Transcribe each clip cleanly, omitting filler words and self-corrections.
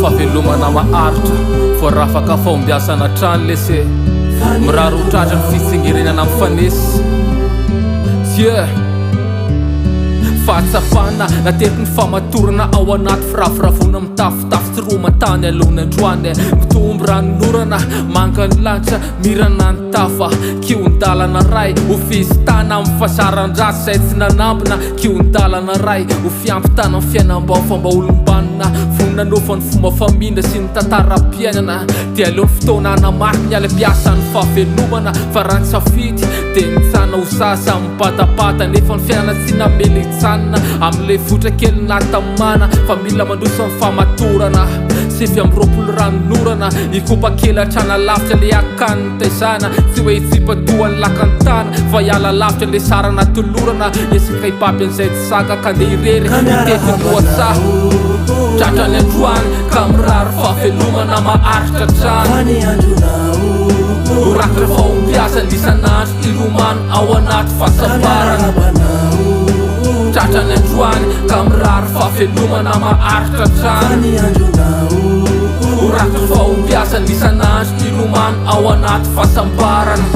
fahavelomana maharitra voaraha afaka fahombiasana trano lese mirary ho tratra ny fitsengerenana amin'ny fanesy ie fahatsapana natety ny famatorana ao anaty firafiravona mitafitafy tsy romatany alohany androany mitombo ranonorana manga ny lanitra mirana ny tafa kiondalana ray ho fizitana amin'ny fahasaran-drasy izay tsy nanambina kiondalana ray ho fiampitana amin'ny fiainam-bao famba olombanina vonina nofa ny fomba famindra sy ny tantara-piainana dia aleo ny fotoana anamarika ny ala-piasa ny fahavelomana fa raha ny safidy dia nitsana ho sasa mipatapata nefa ny fiainana tsy namely itsanina amin'le votra kely natamana fa mila mandrosa ny famatorana sefy amin'ny roapolo ranonorana ikopa kely hatrana lavitra le akaniny taizana tsy hoe itsipatoany lakantana fa hiala lavitra le sarana tolorana esika hipaby an'izay tsy saka ka ndeha irery itety loatsaha tratrany androany ka mirary fahavelomana maharitra trano horakitra fahombiasa nisanandro ilomano ao anaty fahasambarana tratrany androany ka mirary fahavelomana maharitra trano horakitra fahombiasa nisanandro ilomano ao anaty fahasambarana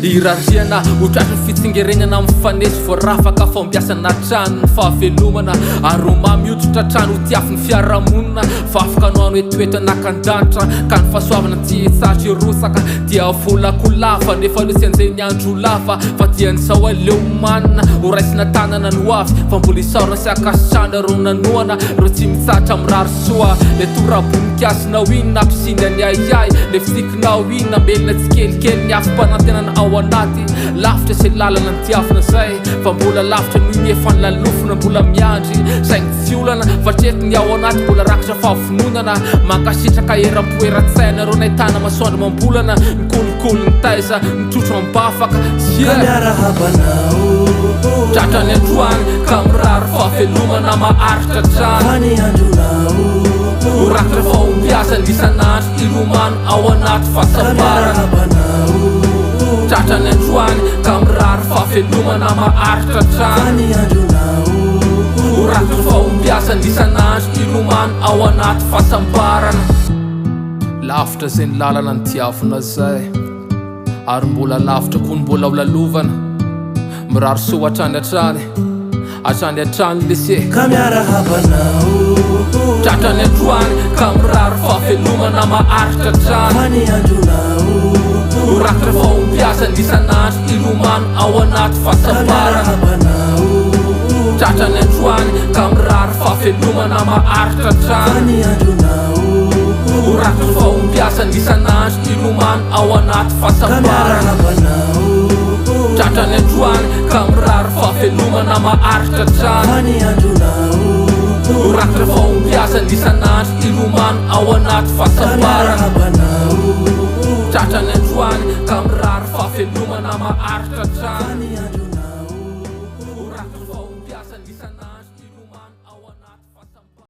irariana ho tratry ny fitsengerenana amin'ny fanesy voaraha afaka fahombiasana trano ny fahavelomana ary ho mamiototra trano ho tiafy ny fiarahamonina fa afaka noano hoe toetrana akan-danitra ka ny fahasoavana tsy hitsatra irosaka dia volakolava nefa loa tsy an'izay ny andro lava fa dia nizao aleo manina ho raisina tanana ny hoavy fa mbola isaorana sy akasitrana ro nanoana ro tsy mitsatra mirary soa le torabonikasina inona ampisiny any ayay le fisikinao inona mbelina tsy kelikely ny afim-panantenana ao anaty lavitra sy lalana ny tiafina zay fa mbola lavitra noho ny efa ny lalofina mbola miandry saingy tsy olana fa tretiny ao anaty mbola rakitra fahavononana mankasitraka eram-poeratsaina ro nahitana masoandro mambolana nikolokolo ny taiza nitrotro ambafaka tratrany androany ka mirary fahavelomana maharitra trano horakitra fahombiasa nisanandro ilomano ao anaty fahasambarana tratrany androany ka mirary fahavelomana maharitra trano horakitra fahombiasa nisanandro ilomano ao anaty fahasambarana lavitra zay ny lalana ny tiavina zay ary mbola lavitra koa ny mbola ho lalovana mirary soa hatrany hatrany lese ka miarahabanao tratrany androany ka mirary fahavelomana maharitra trano horakitra fahombiasa nisanandro ilomano ao anaty fahasambarana tratrany androany ka mirary fahavelomana maharitra trano horakitra fahombiasa nisanandro ilomano ao anaty fahasambarana tratrany androany ka mirary fahavelomana maharitra trano horakitra fahombiasa nisanandro ilomano ao anaty fahasambarana tratrany androany ka mirary fahavelomana maharitra trano